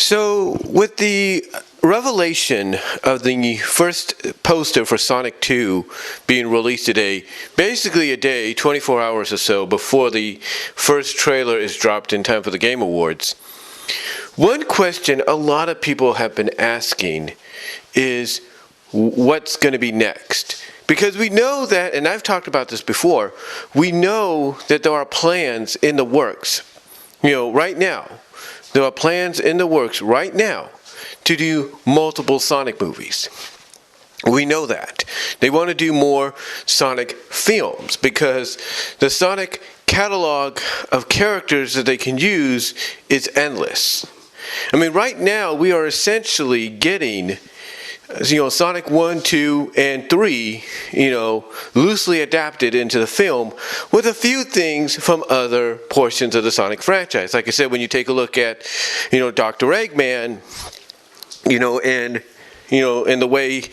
So, with the revelation of the first poster for Sonic 2 being released today, basically a day, 24 hours or so before the first trailer is dropped in time for the Game Awards, one question a lot of people have been asking is what's going to be next? Because we know that, and I've talked about this before, we know that there are plans in the works, right now. There are plans in the works right now to do multiple Sonic movies. We know that. They want to do more Sonic films because the Sonic catalog of characters that they can use is endless. I mean, right now we are essentially getting Sonic 1, 2, and 3, loosely adapted into the film with a few things from other portions of the Sonic franchise. Like I said, when you take a look at, Dr. Eggman, and the way,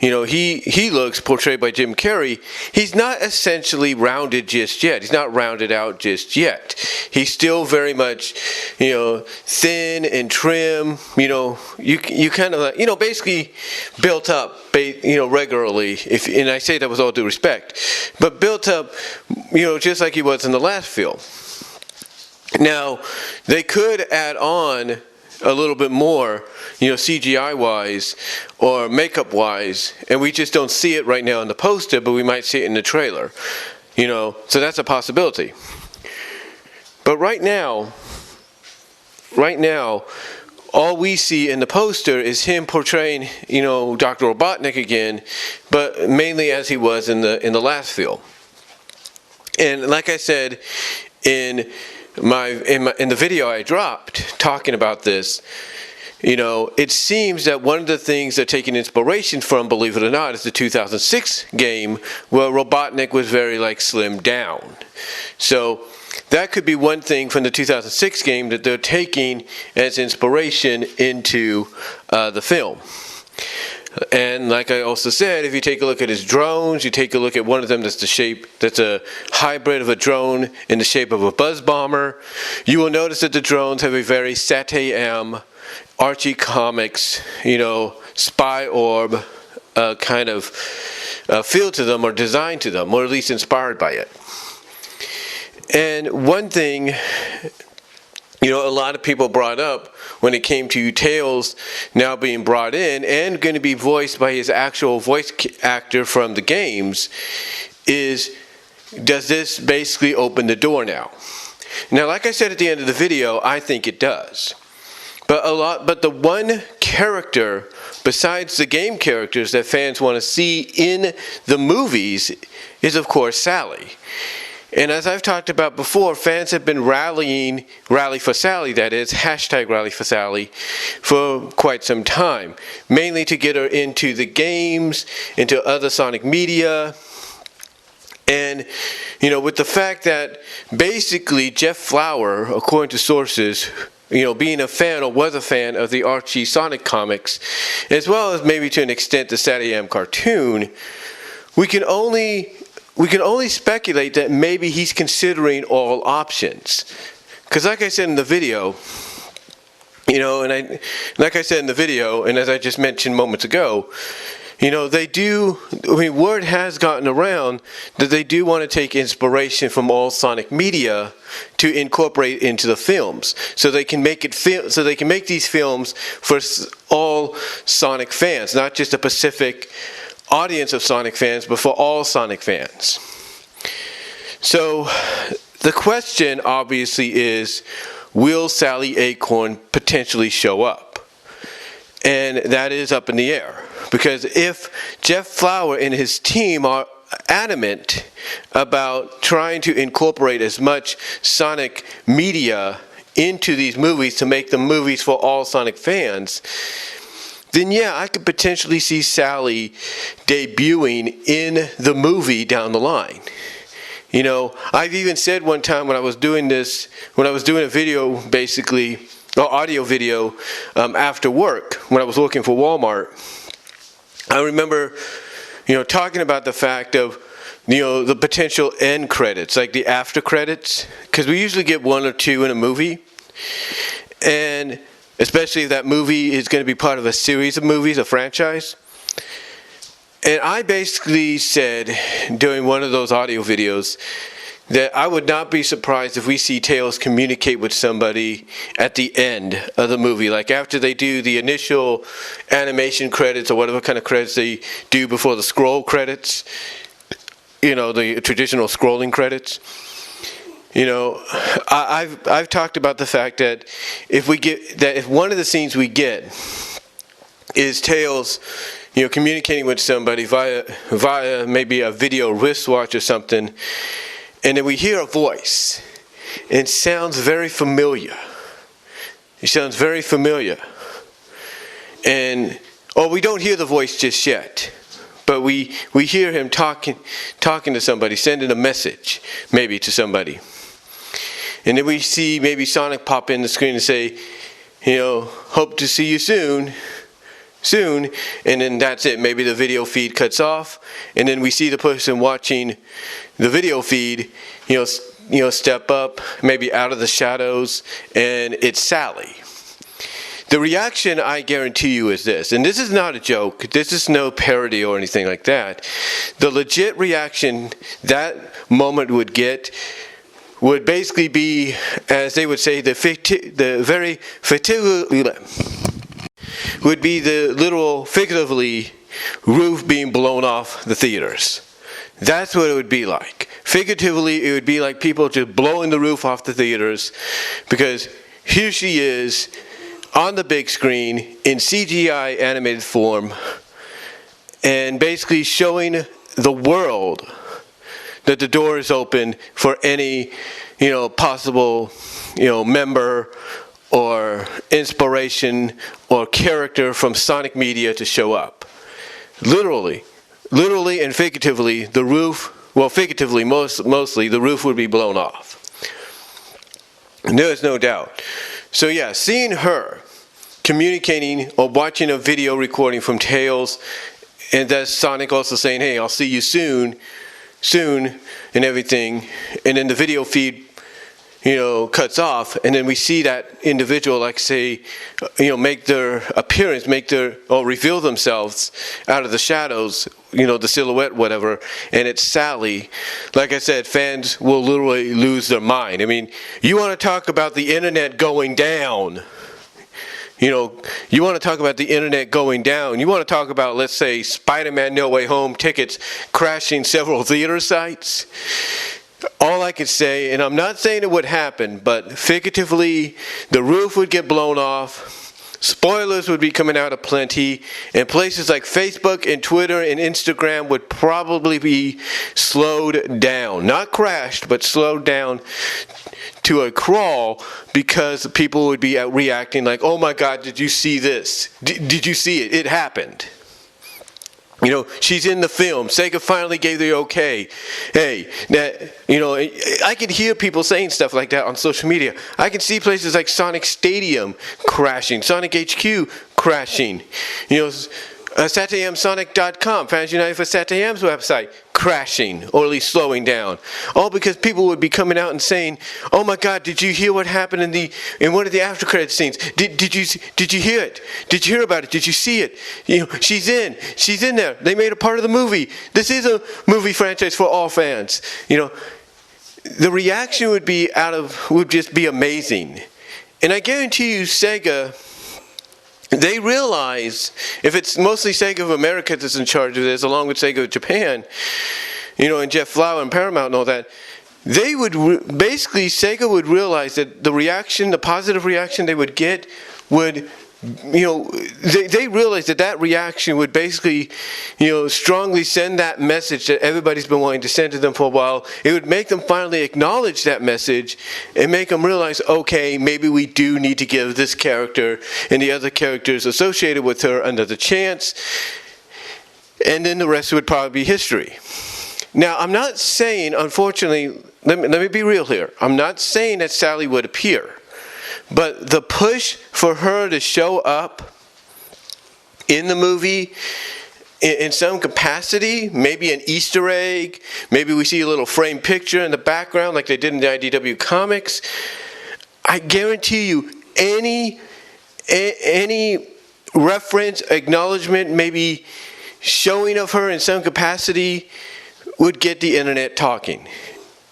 he looks portrayed by Jim Carrey, he's not essentially rounded just yet. He's not rounded out just yet. He's still very much, thin and trim, you kind of, basically built up, regularly, and I say that with all due respect, but built up, just like he was in the last film. Now, they could add on a little bit more, CGI-wise or makeup-wise, and we just don't see it right now in the poster, but we might see it in the trailer, so that's a possibility. But right now, all we see in the poster is him portraying, Dr. Robotnik again, but mainly as he was in the last film. And like I said in the video I dropped talking about this, it seems that one of the things they're taking inspiration from, believe it or not, is the 2006 game where Robotnik was very slimmed down. So that could be one thing from the 2006 game that they're taking as inspiration into the film. And like I also said, if you take a look at his drones, you take a look at one of them that's a hybrid of a drone in the shape of a buzz bomber, you will notice that the drones have a very Sat-AM, Archie Comics, spy orb kind of feel to them, or design to them, or at least inspired by it. And one thing, a lot of people brought up when it came to Tails now being brought in and going to be voiced by his actual voice actor from the games is, does this basically open the door now? Now, like I said at the end of the video, I think it does. But the one character besides the game characters that fans want to see in the movies is, of course, Sally. And as I've talked about before, fans have been Rally for Sally, that is, hashtag Rally for Sally, for quite some time. Mainly to get her into the games, into other Sonic media. And, with the fact that basically Jeff Flower, according to sources, being a fan or was a fan of the Archie Sonic comics, as well as maybe to an extent the Sat-AM cartoon, we can only speculate that maybe he's considering all options. Because like I said in the video, like I said in the video, and as I just mentioned moments ago, word has gotten around that they do want to take inspiration from all Sonic media to incorporate into the films, so they can make these films for all Sonic fans, not just a specific audience of Sonic fans, but for all Sonic fans. So the question obviously is, will Sally Acorn potentially show up? And that is up in the air, because if Jeff Flower and his team are adamant about trying to incorporate as much Sonic media into these movies to make them movies for all Sonic fans, then yeah, I could potentially see Sally debuting in the movie down the line. I've even said one time when I was doing a video, basically, or audio video, after work, when I was working for Walmart, I remember, talking about the fact of, the potential end credits, like the after credits, because we usually get one or two in a movie. And especially if that movie is going to be part of a series of movies, a franchise. And I basically said during one of those audio videos that I would not be surprised if we see Tails communicate with somebody at the end of the movie, like after they do the initial animation credits or whatever kind of credits they do before the scroll credits, you know, the traditional scrolling credits. You know, I've talked about the fact that if one of the scenes we get is Tails, you know, communicating with somebody via maybe a video wristwatch or something, and then we hear a voice, and it sounds very familiar. It sounds very familiar. And, we don't hear the voice just yet, but we hear him talking to somebody, sending a message maybe to somebody. And then we see maybe Sonic pop in the screen and say, you know, hope to see you soon, and then that's it. Maybe the video feed cuts off, and then we see the person watching the video feed, you know, step up, maybe out of the shadows, and it's Sally. The reaction, I guarantee you, is this, and this is not a joke, this is no parody or anything like that. The legit reaction that moment would get would basically be, as they would say, would be the literal, figuratively, roof being blown off the theaters. That's what it would be like. Figuratively, it would be like people just blowing the roof off the theaters, because here she is on the big screen in CGI animated form, and basically showing the world that the door is open for any, you know, possible, you know, member or inspiration or character from Sonic Media to show up. Literally and figuratively, the roof, well, figuratively mostly, the roof would be blown off. There's no doubt. So yeah, seeing her communicating or watching a video recording from Tails, and that's Sonic also saying, hey, I'll see you soon, and everything, and then the video feed, you know, cuts off, and then we see that individual, like say, you know, make their appearance, reveal themselves out of the shadows, you know, the silhouette, whatever, and it's Sally. Like I said, fans will literally lose their mind. I mean, you want to talk about the internet going down. You know, you want to talk about the internet going down. You want to talk about, let's say, Spider-Man No Way Home tickets crashing several theater sites. All I could say, and I'm not saying it would happen, but figuratively, the roof would get blown off. Spoilers would be coming out aplenty, and places like Facebook and Twitter and Instagram would probably be slowed down. Not crashed, but slowed down to a crawl, because people would be reacting like, oh my God, did you see this? Did you see it? It happened. You know, she's in the film. Sega finally gave the okay. Hey, that, you know, I could hear people saying stuff like that on social media. I can see places like Sonic Stadium crashing, Sonic HQ crashing. You know, SatAMSonic.com, Fans United for SatAM's website, crashing, or at least slowing down. All because people would be coming out and saying, oh my God, did you hear what happened in one of the after credit scenes? Did you hear it? Did you hear about it? Did you see it? You know, she's in there. They made her part of the movie. This is a movie franchise for all fans. You know, the reaction would just be amazing. And I guarantee you, Sega, they realize, if it's mostly Sega of America that's in charge of this, along with Sega of Japan, you know, and Jeff Flower and Paramount and all that, they would basically, Sega would realize that the positive reaction they would get would, you know, they realized that reaction would basically, you know, strongly send that message that everybody's been wanting to send to them for a while. It would make them finally acknowledge that message and make them realize, okay, maybe we do need to give this character and the other characters associated with her another chance. And then the rest would probably be history. Now, I'm not saying, unfortunately, let me be real here. I'm not saying that Sally would appear. But the push for her to show up in the movie in some capacity, maybe an Easter egg, maybe we see a little framed picture in the background like they did in the IDW comics, I guarantee you any reference, acknowledgement, maybe showing of her in some capacity would get the internet talking.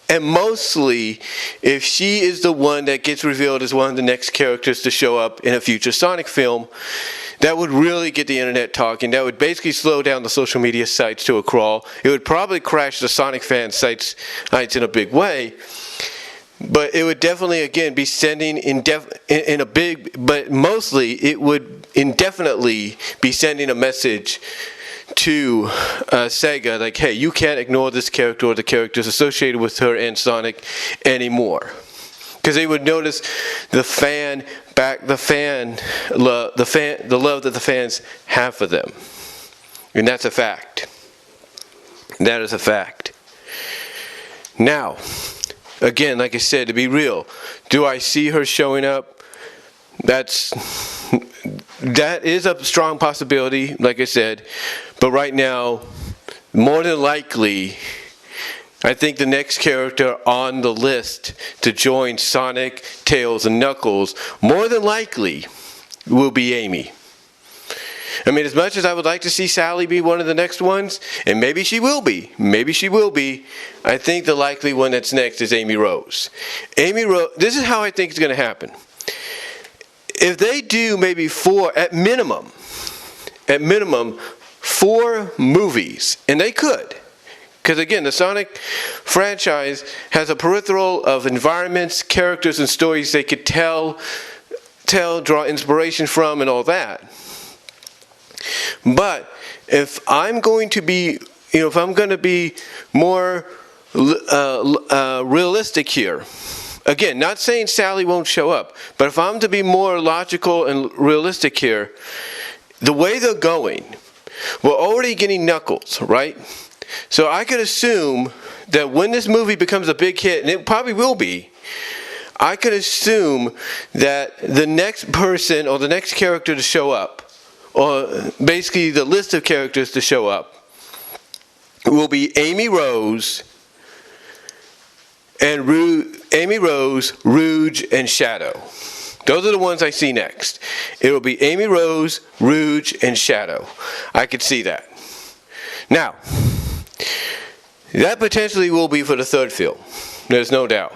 And mostly, if she is the one that gets revealed as one of the next characters to show up in a future Sonic film, that would really get the internet talking. That would basically slow down the social media sites to a crawl. It would probably crash the Sonic fan sites in a big way. But it would definitely, again, be sending but mostly it would indefinitely be sending a message to Sega, like, hey, you can't ignore this character or the characters associated with her and Sonic anymore. Because they would notice the love that the fans have for them. And that's a fact. That is a fact. Now, again, like I said, to be real, do I see her showing up? That is a strong possibility, like I said. But right now, more than likely, I think the next character on the list to join Sonic, Tails, and Knuckles, more than likely, will be Amy. I mean, as much as I would like to see Sally be one of the next ones, and maybe she will be, I think the likely one that's next is Amy Rose. Amy Rose, this is how I think it's going to happen. If they do maybe 4, at minimum, 4 movies, and they could, because again, the Sonic franchise has a peripheral of environments, characters, and stories they could tell, draw inspiration from, and all that. But if I'm going to be, more realistic here, again, not saying Sally won't show up, but if I'm to be more logical and realistic here, the way they're going, we're already getting Knuckles, right? So I could assume that when this movie becomes a big hit, and it probably will be, I could assume that the next person or the next character to show up, or basically the list of characters to show up, will be Amy Rose, Rouge, and Shadow. Those are the ones I see next. It will be Amy Rose, Rouge, and Shadow. I could see that. Now, that potentially will be for the 3rd film. There's no doubt.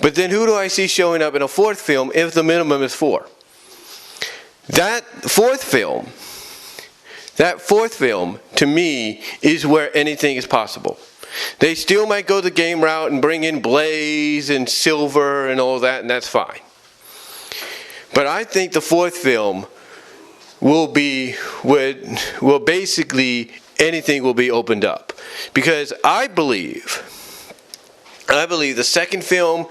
But then who do I see showing up in a 4th film if the minimum is 4? That fourth film, to me, is where anything is possible. They still might go the game route and bring in Blaze and Silver and all that, and that's fine. But I think the 4th film will be where basically anything will be opened up. Because I believe the 2nd film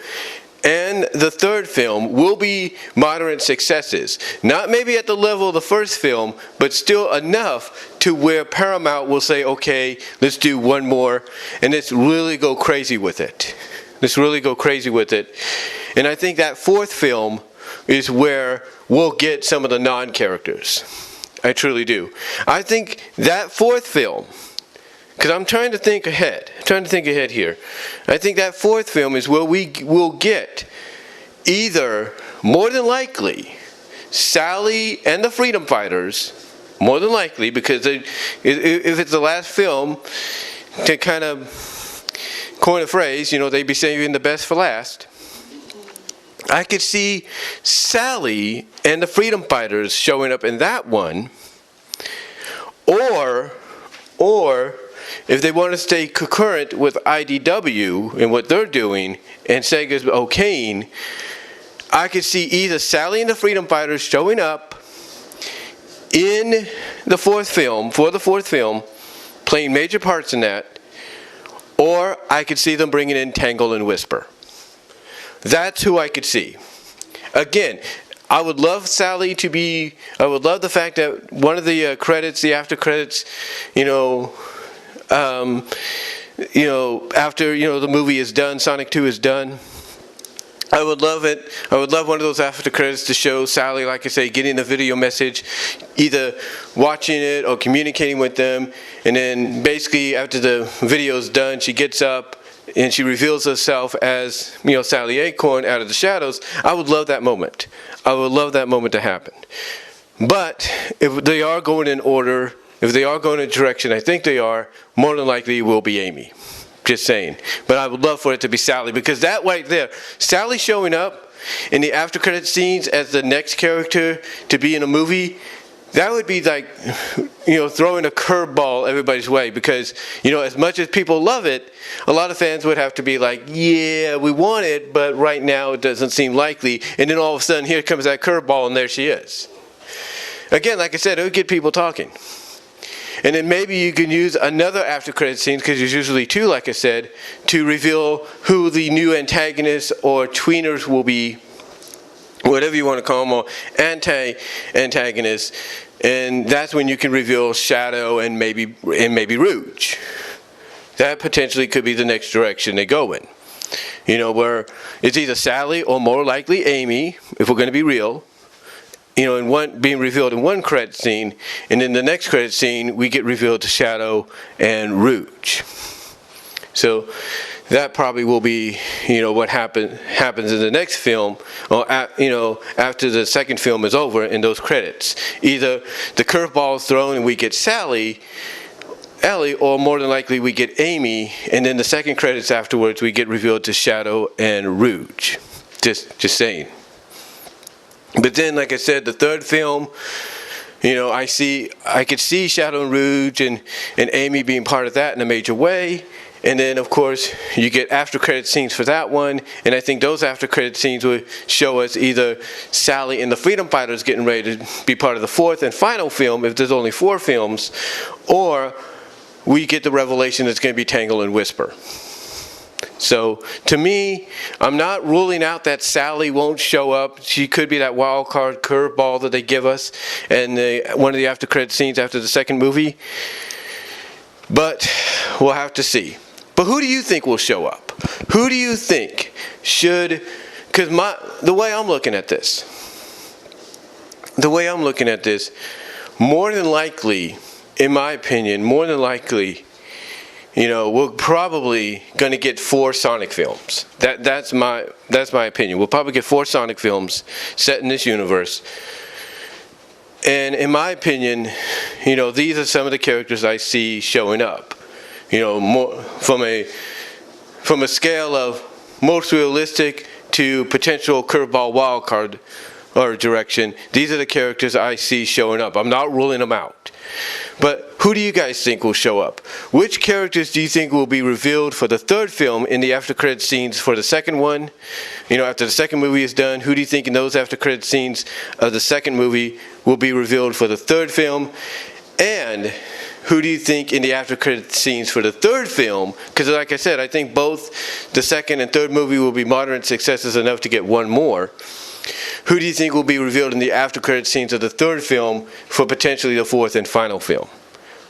and the 3rd film will be moderate successes. Not maybe at the level of the 1st film, but still enough to where Paramount will say, okay, let's do one more, and let's really go crazy with it. And I think that 4th film is where we'll get some of the non-characters. I truly do. I think that 4th film, because I'm trying to think ahead here. I think that 4th film is where we will get either, more than likely, Sally and the Freedom Fighters, more than likely, because if it's the last film, to kind of coin a phrase, they'd be saving the best for last. I could see Sally and the Freedom Fighters showing up in that one, or if they want to stay concurrent with IDW and what they're doing, and Sega's okaying, I could see either Sally and the Freedom Fighters showing up in the 4th film, playing major parts in that, or I could see them bringing in Tangle and Whisper. That's who I could see. Again, I would love Sally to be, I would love the fact that one of the credits, the after credits, after, the movie is done, Sonic 2 is done, I would love it. I would love one of those after credits to show Sally, like I say, getting a video message, either watching it or communicating with them, and then basically after the video is done, she gets up and she reveals herself as, Sally Acorn out of the shadows. I would love that moment. I would love that moment to happen. But if they are going in order, if they are going in a direction I think they are, more than likely it will be Amy. Just saying. But I would love for it to be Sally, because that right there, Sally showing up in the after credit scenes as the next character to be in a movie, that would be like, throwing a curveball everybody's way, because, as much as people love it, a lot of fans would have to be like, yeah, we want it, but right now it doesn't seem likely. And then all of a sudden, here comes that curveball, and there she is. Again, like I said, it would get people talking. And then maybe you can use another after credit scene, because there's usually two, like I said, to reveal who the new antagonists or tweeners will be, whatever you want to call them, or antagonists. And that's when you can reveal Shadow and maybe Rouge. That potentially could be the next direction they go in. Where it's either Sally or more likely Amy, if we're going to be real. In one being revealed in one credit scene, and in the next credit scene we get revealed to Shadow and Rouge. So that probably will be, what happens in the next film, or after the second film is over in those credits. Either the curveball is thrown and we get Ellie, or more than likely we get Amy, and then the second credits afterwards we get revealed to Shadow and Rouge. Just saying. But then, like I said, the third film, I could see Shadow and Rouge and Amy being part of that in a major way. And then, of course, you get after credit scenes for that one. And I think those after credit scenes would show us either Sally and the Freedom Fighters getting ready to be part of the fourth and final film, if there's only 4 films, or we get the revelation that's going to be Tangle and Whisper. So, to me, I'm not ruling out that Sally won't show up. She could be that wild card curveball that they give us in one of the after credit scenes after the second movie. But we'll have to see. But who do you think will show up? Who do you think should... Because the way I'm looking at this, more than likely, in my opinion, we're probably going to get 4 Sonic films. That's my opinion. We'll probably get 4 Sonic films set in this universe. And in my opinion, these are some of the characters I see showing up. More from a scale of most realistic to potential curveball wildcard or direction. These are the characters I see showing up. I'm not ruling them out. But who do you guys think will show up? Which characters do you think will be revealed for the third film in the after credit scenes for the second one? After the second movie is done, who do you think in those after credit scenes of the second movie will be revealed for the third film? And who do you think in the after credit scenes for the third film? Because like I said, I think both the second and third movie will be moderate successes enough to get one more. Who do you think will be revealed in the after credit scenes of the third film for potentially the fourth and final film?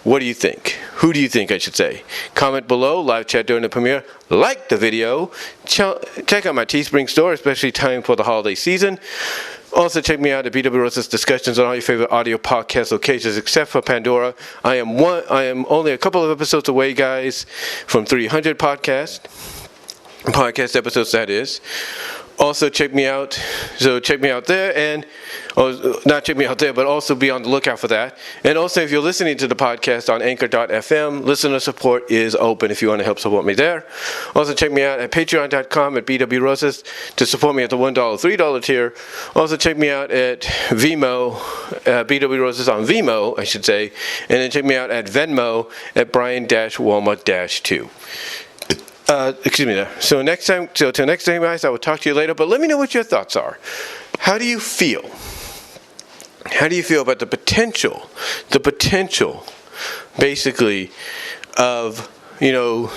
What do you think? Who do you think, I should say? Comment below, live chat during the premiere, like the video, check out my Teespring store, especially time for the holiday season. Also, check me out at BW Rosa's discussions on all your favorite audio podcast locations except for Pandora. I am only a couple of episodes away, guys, from 300 podcast episodes, that is. Also check me out there, and not check me out there, but also be on the lookout for that. And also, if you're listening to the podcast on anchor.fm, listener support is open if you want to help support me there. Also check me out at patreon.com at BW Rosas to support me at the $1, $3 tier. Also check me out at VENMO, BW Rosas on VENMO, I should say. And then check me out at VENMO at Brian-Walma-2. Excuse me there. So till next time, guys, I will talk to you later. But let me know what your thoughts are. How do you feel? How do you feel about the potential, basically, of the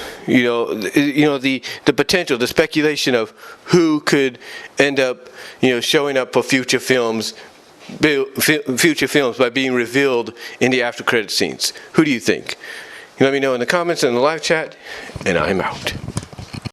potential, the speculation of who could end up, showing up for future films by being revealed in the after credit scenes? Who do you think? You let me know in the comments and in the live chat, and I'm out.